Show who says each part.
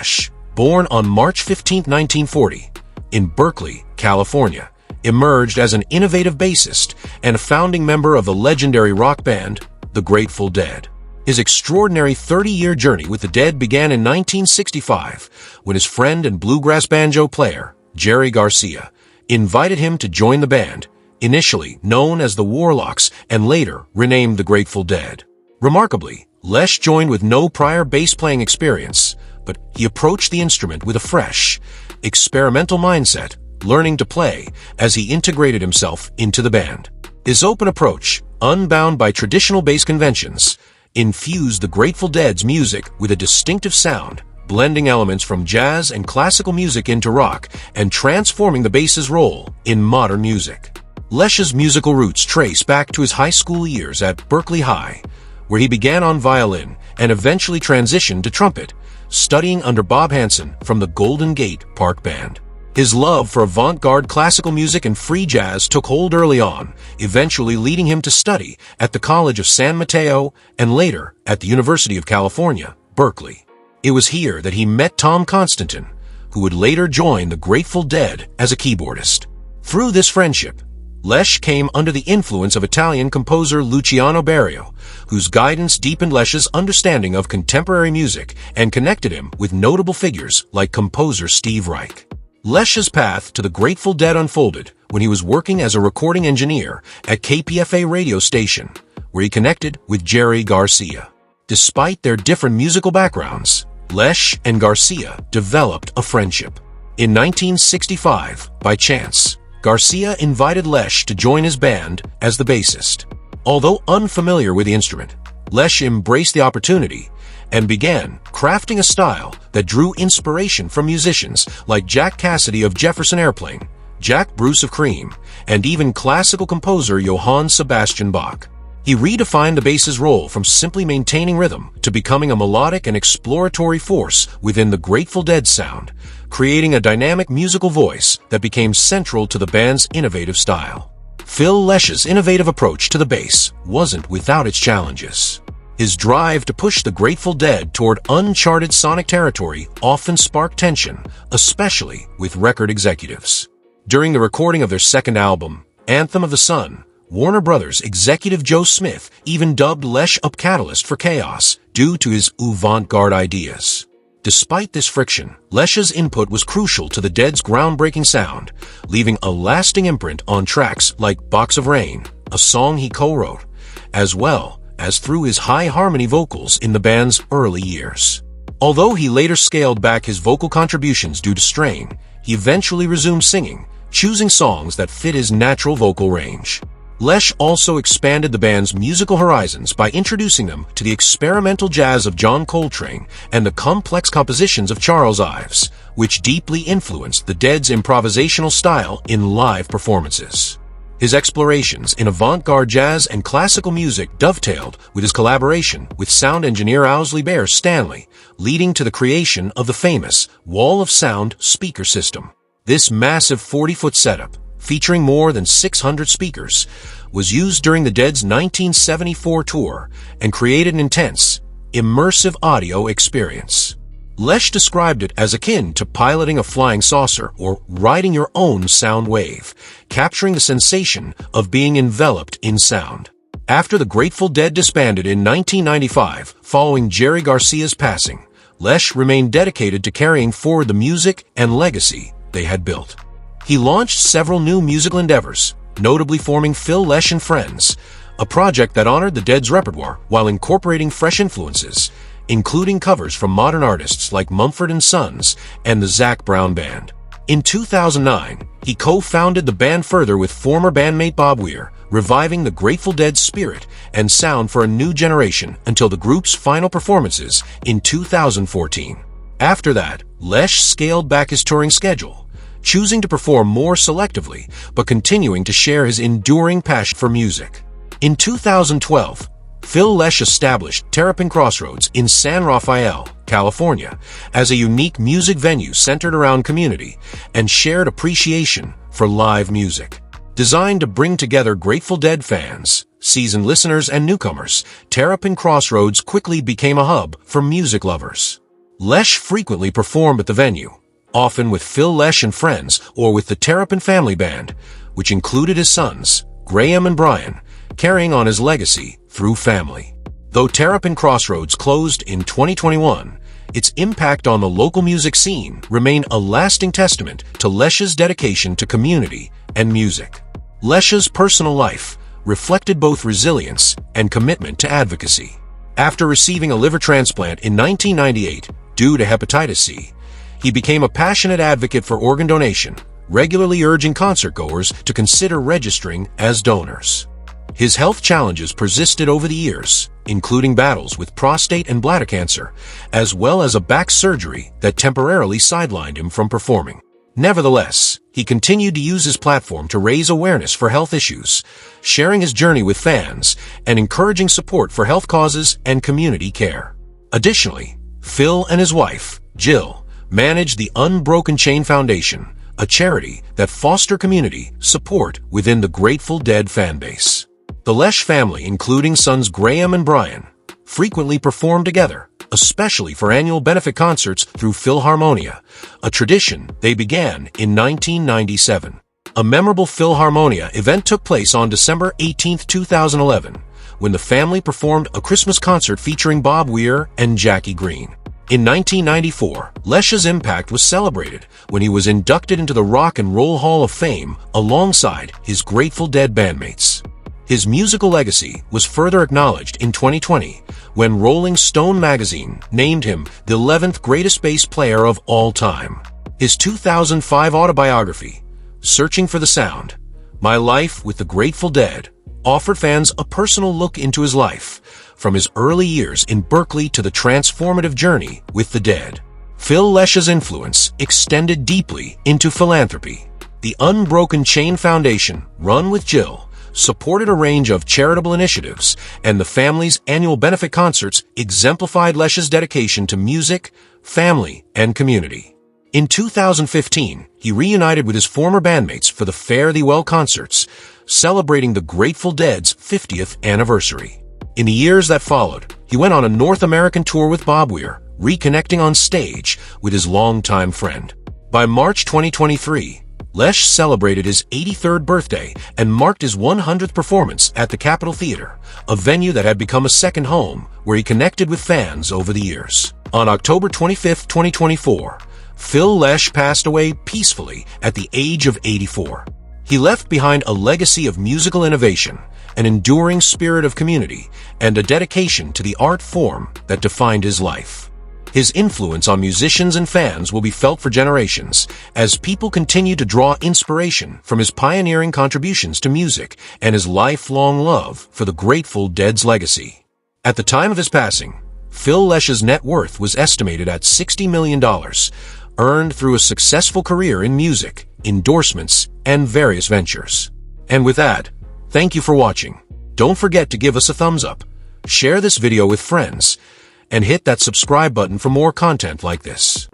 Speaker 1: Lesh, born on March 15, 1940, in Berkeley, California, emerged as an innovative bassist and a founding member of the legendary rock band, the Grateful Dead. His extraordinary 30-year journey with the Dead began in 1965 when his friend and bluegrass banjo player, Jerry Garcia, invited him to join the band, initially known as the Warlocks and later renamed the Grateful Dead. Remarkably, Lesh joined with no prior bass-playing experience, but he approached the instrument with a fresh, experimental mindset, learning to play as he integrated himself into the band. His open approach, unbound by traditional bass conventions, infused the Grateful Dead's music with a distinctive sound, blending elements from jazz and classical music into rock and transforming the bass's role in modern music. Lesh's musical roots trace back to his high school years at Berkeley High, where he began on violin and eventually transitioned to trumpet, studying under Bob Hansen from the Golden Gate Park Band. His love for avant-garde classical music and free jazz took hold early on, eventually leading him to study at the College of San Mateo and later at the University of California, Berkeley. It was here that he met Tom Constantin, who would later join the Grateful Dead as a keyboardist. Through this friendship, Lesh came under the influence of Italian composer Luciano Berio, whose guidance deepened Lesh's understanding of contemporary music and connected him with notable figures like composer Steve Reich. Lesh's path to the Grateful Dead unfolded when he was working as a recording engineer at KPFA radio station, where he connected with Jerry Garcia. Despite their different musical backgrounds, Lesh and Garcia developed a friendship. In 1965, by chance, Garcia invited Lesh to join his band as the bassist. Although unfamiliar with the instrument, Lesh embraced the opportunity and began crafting a style that drew inspiration from musicians like Jack Cassidy of Jefferson Airplane, Jack Bruce of Cream, and even classical composer Johann Sebastian Bach. He redefined the bass's role from simply maintaining rhythm to becoming a melodic and exploratory force within the Grateful Dead sound, creating a dynamic musical voice that became central to the band's innovative style. Phil Lesh's innovative approach to the bass wasn't without its challenges. His drive to push the Grateful Dead toward uncharted sonic territory often sparked tension, especially with record executives. During the recording of their second album, Anthem of the Sun, Warner Brothers executive Joe Smith even dubbed Lesh a catalyst for chaos due to his avant-garde ideas. Despite this friction, Lesh's input was crucial to the Dead's groundbreaking sound, leaving a lasting imprint on tracks like Box of Rain, a song he co-wrote, as well as through his high harmony vocals in the band's early years. Although he later scaled back his vocal contributions due to strain, he eventually resumed singing, choosing songs that fit his natural vocal range. Lesh also expanded the band's musical horizons by introducing them to the experimental jazz of John Coltrane and the complex compositions of Charles Ives, which deeply influenced the Dead's improvisational style in live performances. His explorations in avant-garde jazz and classical music dovetailed with his collaboration with sound engineer Owsley Bear Stanley, leading to the creation of the famous Wall of Sound speaker system. This massive 40-foot setup, featuring more than 600 speakers, was used during the Dead's 1974 tour and created an intense, immersive audio experience. Lesh described it as akin to piloting a flying saucer or riding your own sound wave, capturing the sensation of being enveloped in sound. After the Grateful Dead disbanded in 1995, following Jerry Garcia's passing, Lesh remained dedicated to carrying forward the music and legacy they had built. He launched several new musical endeavors, notably forming Phil Lesh and Friends, a project that honored the Dead's repertoire while incorporating fresh influences, including covers from modern artists like Mumford & Sons and the Zac Brown Band. In 2009, he co-founded the band further with former bandmate Bob Weir, reviving the Grateful Dead's spirit and sound for a new generation until the group's final performances in 2014. After that, Lesh scaled back his touring schedule, choosing to perform more selectively but continuing to share his enduring passion for music. In 2012, Phil Lesh established Terrapin Crossroads in San Rafael, California, as a unique music venue centered around community and shared appreciation for live music. Designed to bring together Grateful Dead fans, seasoned listeners, and newcomers, Terrapin Crossroads quickly became a hub for music lovers. Lesh frequently performed at the venue, often with Phil Lesh and friends or with the Terrapin Family Band, which included his sons, Graham and Brian, carrying on his legacy through family. Though Terrapin Crossroads closed in 2021, its impact on the local music scene remained a lasting testament to Lesh's dedication to community and music. Lesh's personal life reflected both resilience and commitment to advocacy. After receiving a liver transplant in 1998 due to hepatitis C, he became a passionate advocate for organ donation, regularly urging concertgoers to consider registering as donors. His health challenges persisted over the years, including battles with prostate and bladder cancer, as well as a back surgery that temporarily sidelined him from performing. Nevertheless, he continued to use his platform to raise awareness for health issues, sharing his journey with fans and encouraging support for health causes and community care. Additionally, Phil and his wife, Jill, manage the Unbroken Chain Foundation, a charity that fosters community support within the Grateful Dead fanbase. The Lesh family, including sons Graham and Brian, frequently perform together, especially for annual benefit concerts through Philharmonia, a tradition they began in 1997. A memorable Philharmonia event took place on December 18, 2011, when the family performed a Christmas concert featuring Bob Weir and Jackie Green. In 1994, Lesh's impact was celebrated when he was inducted into the Rock and Roll Hall of Fame alongside his Grateful Dead bandmates. His musical legacy was further acknowledged in 2020 when Rolling Stone magazine named him the 11th greatest bass player of all time. His 2005 autobiography, Searching for the Sound: My Life with the Grateful Dead, offered fans a personal look into his life, from his early years in Berkeley to the transformative journey with the Dead. Phil Lesh's influence extended deeply into philanthropy. The Unbroken Chain Foundation, run with Jill, supported a range of charitable initiatives, and the family's annual benefit concerts exemplified Lesh's dedication to music, family, and community. In 2015, he reunited with his former bandmates for the Fare Thee Well concerts, celebrating the Grateful Dead's 50th anniversary. In the years that followed, he went on a North American tour with Bob Weir, reconnecting on stage with his longtime friend. By March 2023, Lesh celebrated his 83rd birthday and marked his 100th performance at the Capitol Theater, a venue that had become a second home where he connected with fans over the years. On October 25, 2024, Phil Lesh passed away peacefully at the age of 84. He left behind a legacy of musical innovation, an enduring spirit of community, and a dedication to the art form that defined his life. His influence on musicians and fans will be felt for generations as people continue to draw inspiration from his pioneering contributions to music and his lifelong love for the Grateful Dead's legacy. At the time of his passing, Phil Lesh's net worth was estimated at $60 million, earned through a successful career in music, endorsements, and various ventures. And with that, thank you for watching. Don't forget to give us a thumbs up, share this video with friends, and hit that subscribe button for more content like this.